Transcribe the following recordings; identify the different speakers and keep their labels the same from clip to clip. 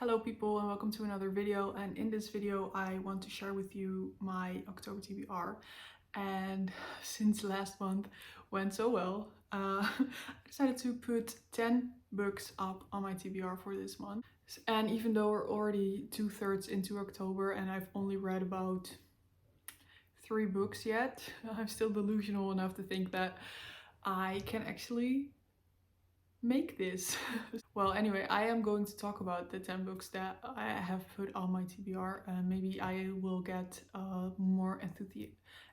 Speaker 1: Hello people and welcome to another video, and in this video I want to share with you my October TBR. And since last month went so well, I decided to put 10 books up on my TBR for this month. And even though we're already 2/3 into October and I've only read about 3 books yet, I'm still delusional enough to think that I can actually make this. Well, anyway, I am going to talk about the 10 books that I have put on my TBR, and maybe I will get more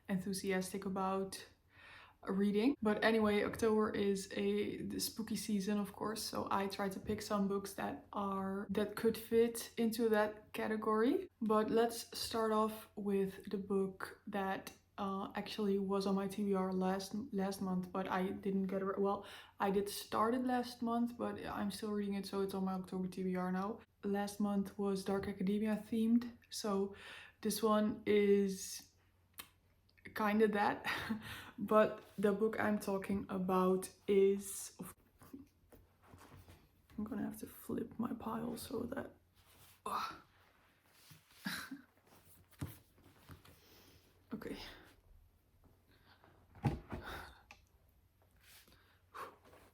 Speaker 1: enthusiastic about reading. But anyway, October is the spooky season, of course, so I try to pick some books that could fit into that category. But let's start off with the book that actually was on my TBR last month, but I didn't get it. Well, I did start it last month, but I'm still reading it, so it's on my October TBR now. Last month was Dark Academia themed, so this one is kind of that. But the book I'm talking about is... I'm gonna have to flip my pile so that... Okay.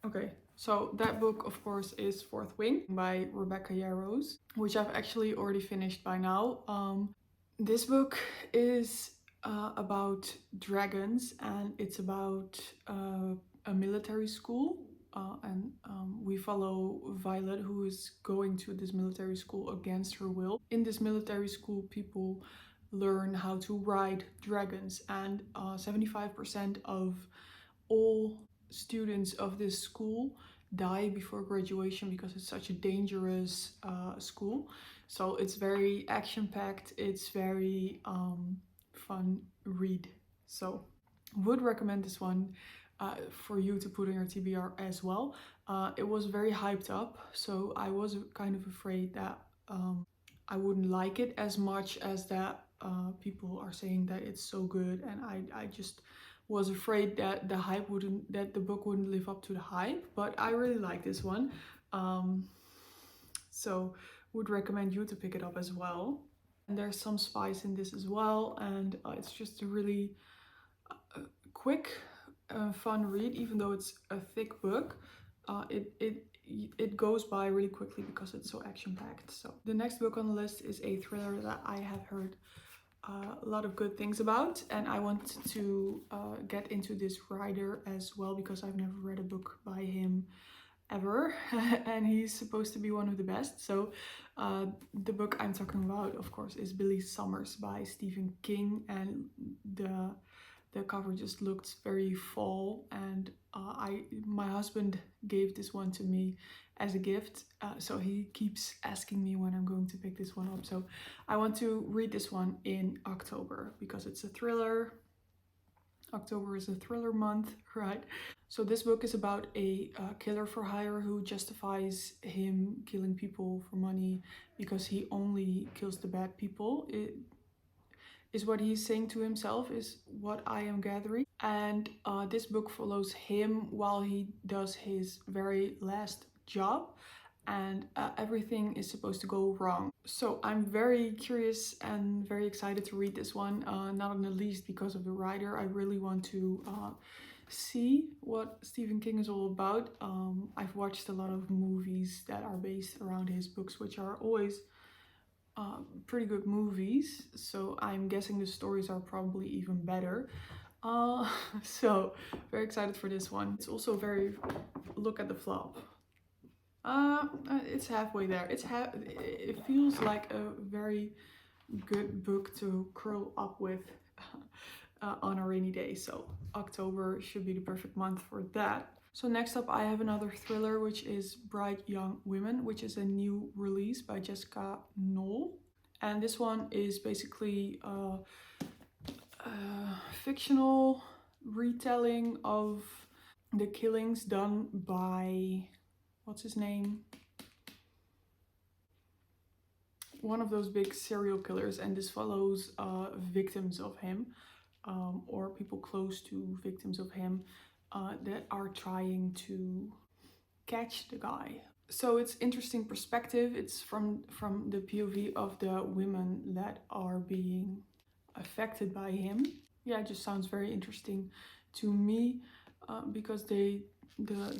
Speaker 1: Okay, so that book, of course, is Fourth Wing by Rebecca Yarros, which I've actually already finished by now. This book is about dragons, and it's about a military school. And we follow Violet, who is going to this military school against her will. In this military school, people learn how to ride dragons, and 75% of all students of this school die before graduation because it's such a dangerous school. So it's very action-packed, it's very fun read. So would recommend this one for you to put on your TBR as well. It was very hyped up, so I was kind of afraid that I wouldn't like it as much as that people are saying that it's so good, and I just was afraid that the book wouldn't live up to the hype. But I really like this one, so would recommend you to pick it up as well. And there's some spice in this as well, and it's just a really quick fun read. Even though it's a thick book, it goes by really quickly because it's so action-packed. So the next book on the list is a thriller that I have heard a lot of good things about, and I want to get into this writer as well because I've never read a book by him ever. And he's supposed to be one of the best. So the book I'm talking about, of course, is Billy Summers by Stephen King, and the cover just looked very fall, and my husband gave this one to me as a gift, so he keeps asking me when I'm going to pick this one up. So I want to read this one in October because it's a thriller. October is a thriller month, right? So this book is about a killer for hire who justifies him killing people for money because he only kills the bad people. It is what he's saying to himself, is what I am gathering. And this book follows him while he does his very last job, and everything is supposed to go wrong. So I'm very curious and very excited to read this one, not in the least because of the writer. I really want to see what Stephen King is all about. I've watched a lot of movies that are based around his books, which are always pretty good movies, so I'm guessing the stories are probably even better. So very excited for this one. It's also very... look at the flop. It's halfway there. It feels like a very good book to curl up with on a rainy day. So October should be the perfect month for that. So next up I have another thriller, which is Bright Young Women, which is a new release by Jessica Knoll. And this one is basically a fictional retelling of the killings done by... what's his name? One of those big serial killers, and this follows victims of him, or people close to victims of him, that are trying to catch the guy. So it's interesting perspective. It's from the POV of the women that are being affected by him. Yeah, it just sounds very interesting to me, because the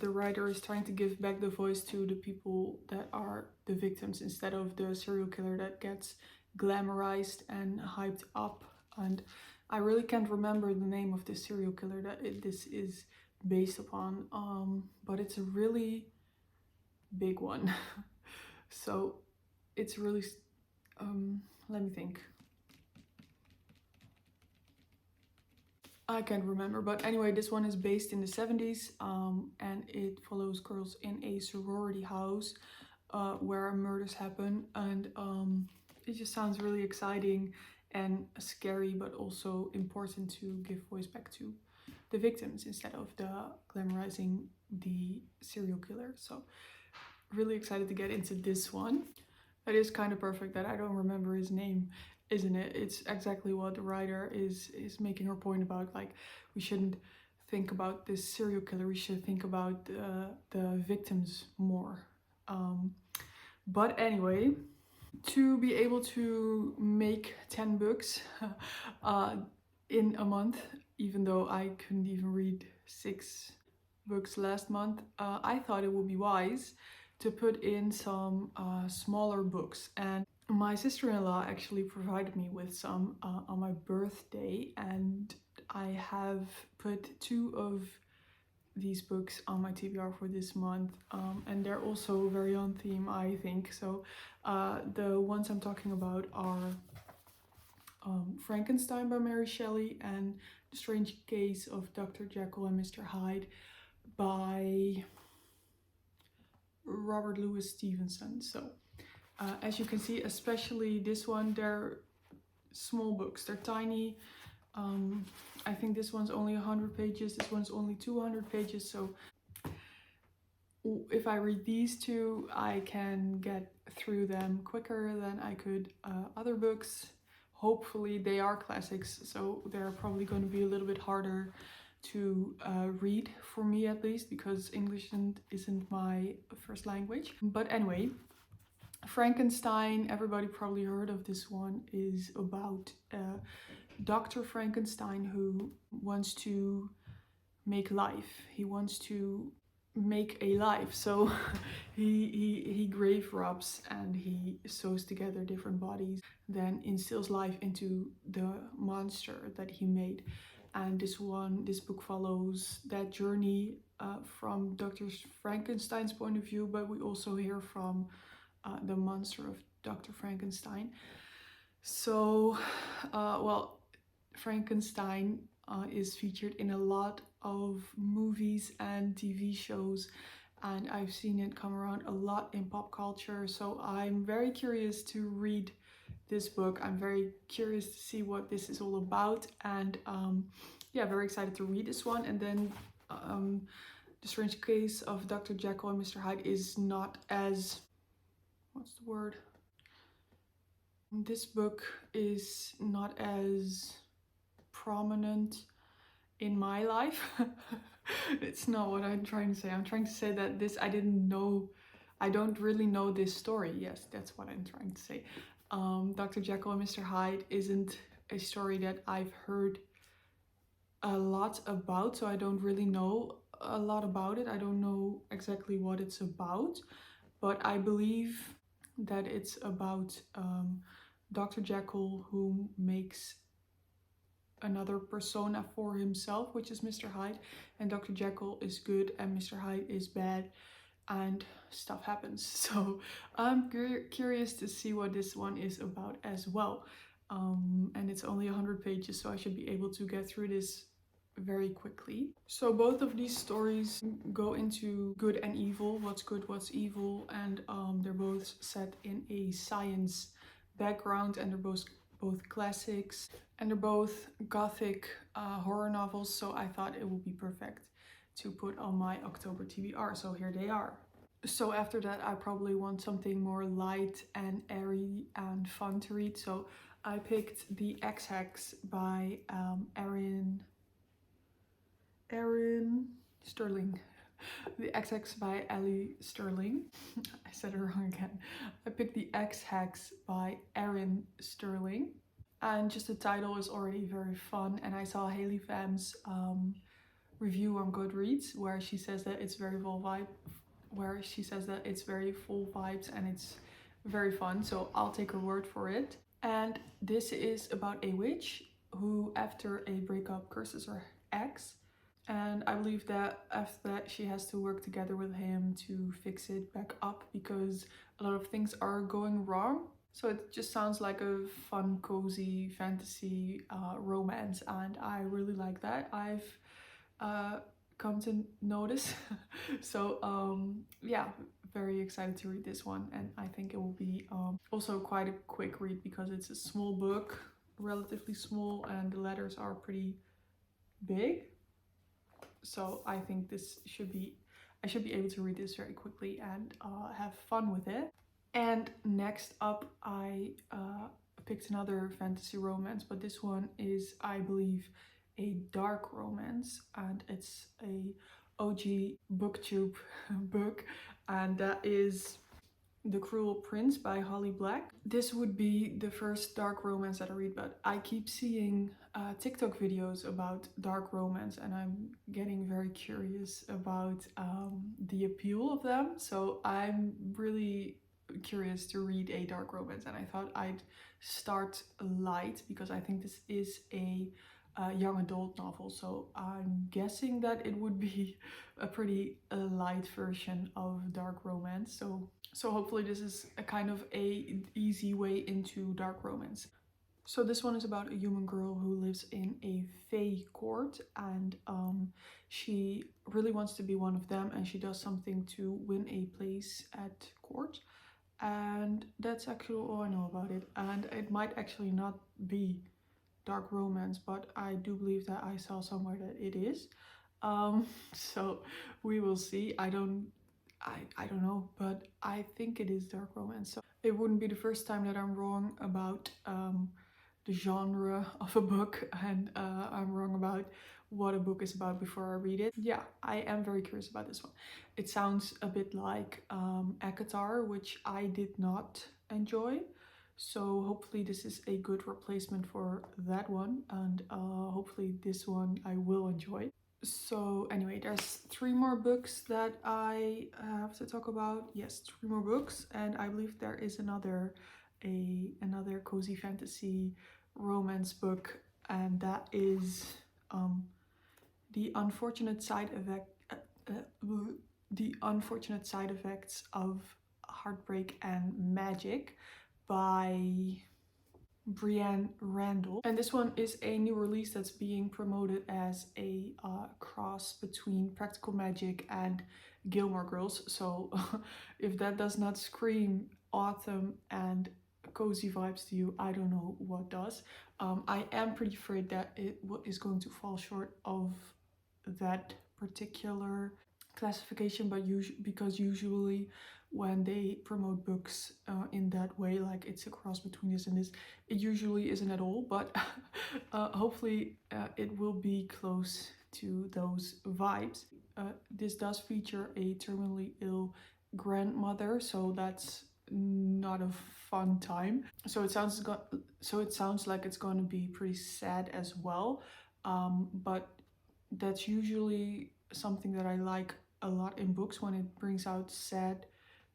Speaker 1: writer is trying to give back the voice to the people that are the victims instead of the serial killer that gets glamorized and hyped up. And I really can't remember the name of the serial killer that this is based upon, but it's a really big one. So it's really, let me think. I can't remember, but anyway, this one is based in the 70s, and it follows girls in a sorority house where murders happen, and it just sounds really exciting and scary, but also important to give voice back to the victims instead of the glamorizing the serial killer. So really excited to get into this one. It is kind of perfect that I don't remember his name, isn't it? It's exactly what the writer is making her point about. Like, we shouldn't think about this serial killer. We should think about the victims more. But anyway, to be able to make 10 books in a month, even though I couldn't even read 6 books last month, I thought it would be wise to put in some smaller books. And my sister-in-law actually provided me with some on my birthday, and I have put 2 of these books on my TBR for this month, and they're also very on theme, I think. So the ones I'm talking about are Frankenstein by Mary Shelley and The Strange Case of Dr. Jekyll and Mr. Hyde by Robert Louis Stevenson. So as you can see, especially this one, they're small books, they're tiny. I think this one's only 100 pages, this one's only 200 pages, so if I read these 2, I can get through them quicker than I could other books. Hopefully they are classics, so they're probably going to be a little bit harder to read, for me at least, because English isn't my first language. But anyway, Frankenstein, everybody probably heard of this one, is about Dr. Frankenstein who wants to make life. He wants to make a life. So he grave robs and he sews together different bodies, then instills life into the monster that he made. And this book follows that journey from Dr. Frankenstein's point of view, but we also hear from the monster of Dr. Frankenstein. So, well, Frankenstein is featured in a lot of movies and TV shows, and I've seen it come around a lot in pop culture. So I'm very curious to read this book. I'm very curious to see what this is all about, and yeah, very excited to read this one. And then The Strange Case of Dr. Jekyll and Mr. Hyde is not as, what's the word? This book is not as prominent in my life. It's not what I'm trying to say. I'm trying to say that I don't really know this story. Yes, that's what I'm trying to say. Dr. Jekyll and Mr. Hyde isn't a story that I've heard a lot about, so I don't really know a lot about it. I don't know exactly what it's about, but I believe that it's about Dr. Jekyll who makes another persona for himself, which is Mr. Hyde, and Dr. Jekyll is good and Mr. Hyde is bad, and stuff happens. So I'm curious to see what this one is about as well. And it's only 100 pages, so I should be able to get through this very quickly. So both of these stories go into good and evil, what's good, what's evil, and they're both set in a science background, and they're both classics, and they're both gothic horror novels, so I thought it would be perfect to put on my October TBR, so here they are. So after that, I probably want something more light and airy and fun to read, so I picked The Ex-Hex by Erin Sterling. The X-Hex by Ellie Sterling. I said it wrong again. I picked The X-Hex by Erin Sterling. And just the title is already very fun. And I saw Haley Pham's review on Goodreads where she says that it's very full vibes and it's very fun. So I'll take her word for it. And this is about a witch who, after a breakup, curses her ex. And I believe that after that she has to work together with him to fix it back up because a lot of things are going wrong. So it just sounds like a fun, cozy fantasy romance, and I really like that. I've come to notice. So yeah, very excited to read this one, and I think it will be also quite a quick read because it's a small book, relatively small, and the letters are pretty big. So I think I should be able to read this very quickly and have fun with it. And next up, I picked another fantasy romance, but this one is, I believe, a dark romance, and it's a OG booktube book, and that is The Cruel Prince by Holly Black. This would be the first dark romance that I read, but I keep seeing TikTok videos about dark romance, and I'm getting very curious about the appeal of them. So I'm really curious to read a dark romance, and I thought I'd start light because I think this is a young adult novel, so I'm guessing that it would be a pretty light version of dark romance. So hopefully this is a kind of a easy way into dark romance. So this one is about a human girl who lives in a fae court, and she really wants to be one of them, and she does something to win a place at court. And that's actually all I know about it. And it might actually not be dark romance, but I do believe that I saw somewhere that it is. So we will see. I don't know, but I think it is dark romance. So it wouldn't be the first time that I'm wrong about the genre of a book, and I'm wrong about what a book is about before I read it. Yeah, I am very curious about this one. It sounds a bit like ACOTAR, which I did not enjoy. So hopefully this is a good replacement for that one, and hopefully this one I will enjoy. So anyway, there's 3 more books that I have to talk about. Yes, 3 more books, and I believe there is another cozy fantasy romance book, and that is the unfortunate side effects of heartbreak and magic by Brienne Randall. And this one is a new release that's being promoted as a cross between Practical Magic and Gilmore Girls. So if that does not scream autumn and cozy vibes to you, I don't know what does. I am pretty afraid that it is going to fall short of that particular classification, but because usually when they promote books in that way, like it's a cross between this and this, it usually isn't at all, but hopefully it will be close to those vibes. This does feature a terminally ill grandmother, so that's not a fun time. So it sounds like it's going to be pretty sad as well, but that's usually something that I like a lot in books, when it brings out sad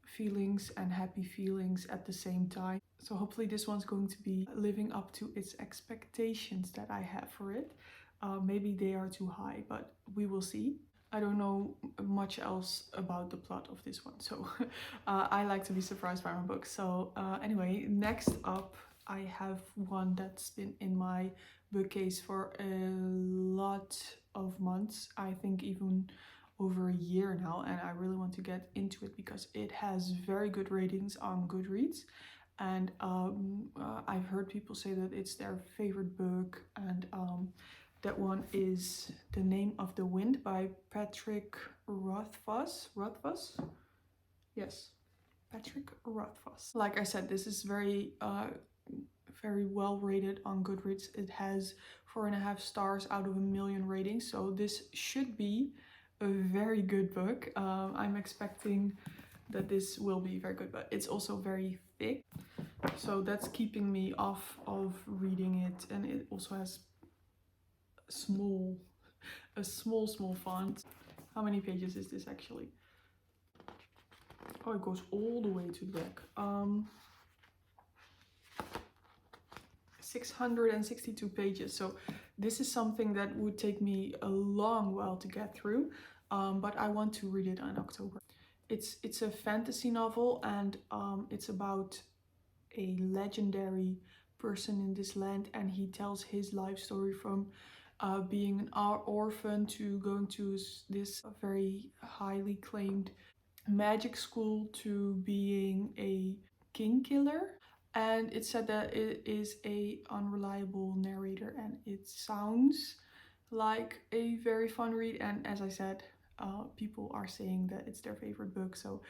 Speaker 1: feelings and happy feelings at the same time. So hopefully this one's going to be living up to its expectations that I have for it. Maybe they are too high, but we will see. I don't know much else about the plot of this one, so I like to be surprised by my books. So anyway, next up I have one that's been in my bookcase for a lot of months, I think even over a year now, and I really want to get into it because it has very good ratings on Goodreads, and I've heard people say that it's their favorite book, and that one is The Name of the Wind by Patrick Rothfuss. Rothfuss? Yes, Patrick Rothfuss. Like I said, this is very well rated on Goodreads. It has 4.5 stars out of 1 million ratings, so this should be a very good book. I'm expecting that this will be very good, but it's also very thick, so that's keeping me off of reading it. And it also has small a small font. How many pages is this actually? Oh, it goes all the way to the back. 662 pages. So this is something that would take me a long while to get through, but I want to read it in October. It's a fantasy novel, and it's about a legendary person in this land, and he tells his life story from being an orphan to going to this very highly claimed magic school to being a king killer. And it said that it is a unreliable narrator, and it sounds like a very fun read. And as I said, people are saying that it's their favorite book, so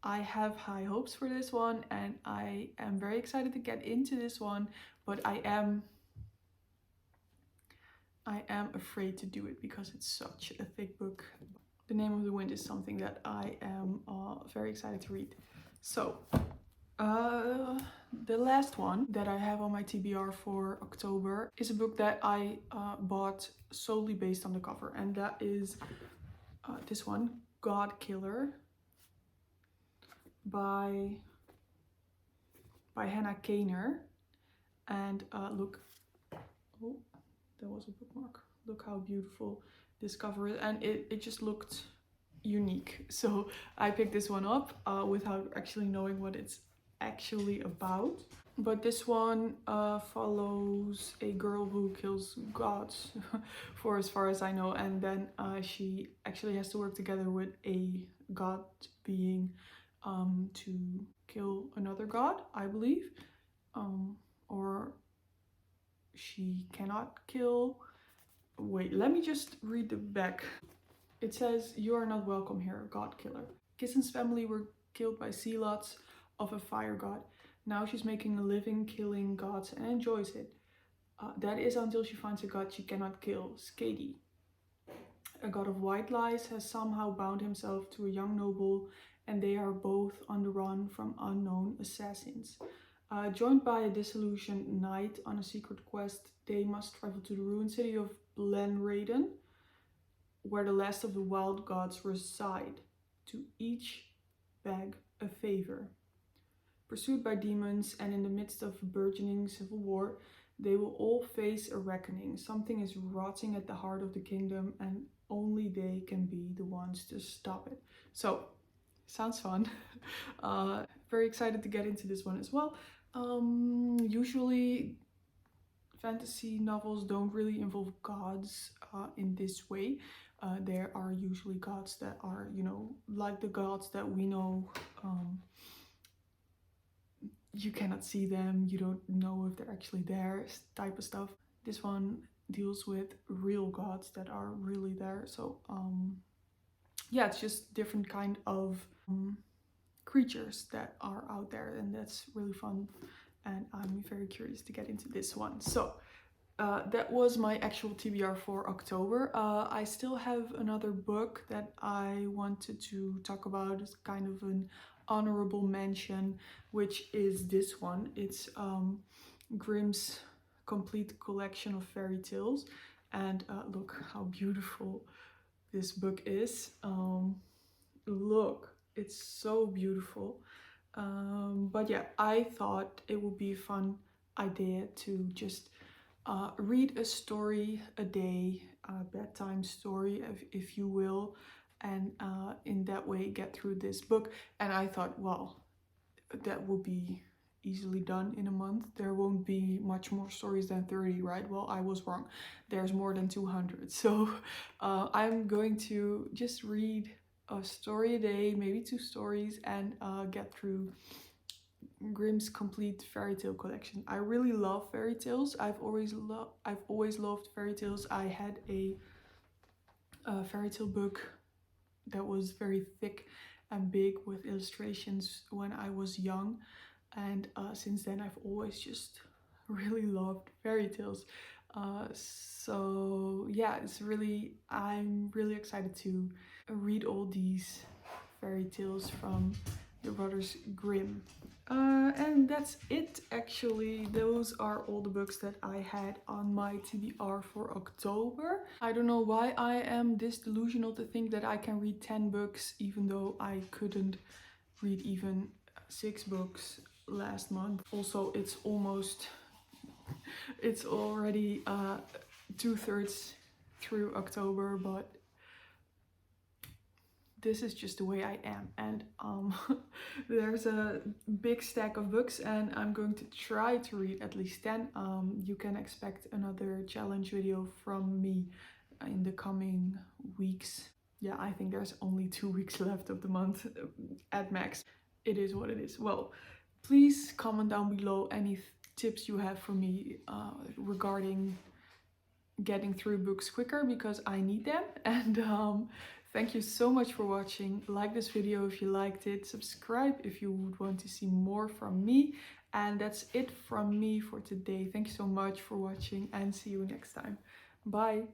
Speaker 1: I have high hopes for this one, and I am very excited to get into this one. But I am afraid to do it because it's such a thick book. The Name of the Wind is something that I am very excited to read. So the last one that I have on my TBR for October is a book that I bought solely based on the cover, and that is this one, God Killer, by Hannah Kaner. And look, oh, there was a bookmark. Look how beautiful this cover is, and it just looked unique. So I picked this one up without actually knowing what it's actually about. But this one follows a girl who kills gods, for as far as I know, and then she actually has to work together with a god being to kill another god, I believe, or she cannot kill. Wait, let me just read the back. It says, "You are not welcome here, God Killer. Kissen's family were killed by sea lots of a fire god. Now she's making a living killing gods and enjoys it. That is until she finds a god she cannot kill, Skadi. A god of white lies has somehow bound himself to a young noble, and they are both on the run from unknown assassins. Joined by a disillusioned knight on a secret quest, they must travel to the ruined city of Blenraden, where the last of the wild gods reside, to each beg a favor. Pursued by demons and in the midst of a burgeoning civil war, they will all face a reckoning. Something is rotting at the heart of the kingdom, and only they can be the ones to stop it." So, sounds fun. Very excited to get into this one as well. Usually fantasy novels don't really involve gods in this way. There are usually gods that are, like the gods that we know. You cannot see them, you don't know if they're actually there, type of stuff. This one deals with real gods that are really there. So yeah, it's just different kind of creatures that are out there, and that's really fun, and I'm very curious to get into this one. So that was my actual TBR for October. I still have another book that I wanted to talk about as kind of an honorable mention, which is this one. It's Grimm's complete collection of fairy tales, and look how beautiful this book is. Look, it's so beautiful. But yeah, I thought it would be a fun idea to just read a story a day, a bedtime story, if you will, and in that way get through this book. And I thought, well, that will be easily done in a month. There won't be much more stories than 30, right? Well, I was wrong. There's more than 200. So I'm going to just read a story a day, maybe 2 stories, and get through Grimm's complete fairy tale collection. I really love fairy tales. I've always loved fairy tales. I had a fairy tale book that was very thick and big with illustrations when I was young, and since then I've always just really loved fairy tales. So yeah, I'm really excited to read all these fairy tales from the Brothers Grimm. And that's it actually. Those are all the books that I had on my TBR for October. I don't know why I am this delusional to think that I can read 10 books even though I couldn't read even 6 books last month. Also, it's already 2/3 through October, but this is just the way I am. And there's a big stack of books and I'm going to try to read at least 10. You can expect another challenge video from me in the coming weeks. Yeah, I think there's only 2 weeks left of the month at max. It is what it is. Well, please comment down below any tips you have for me regarding getting through books quicker, because I need them. And thank you so much for watching. Like this video if you liked it, subscribe if you would want to see more from me. And that's it from me for today. Thank you so much for watching and see you next time. Bye.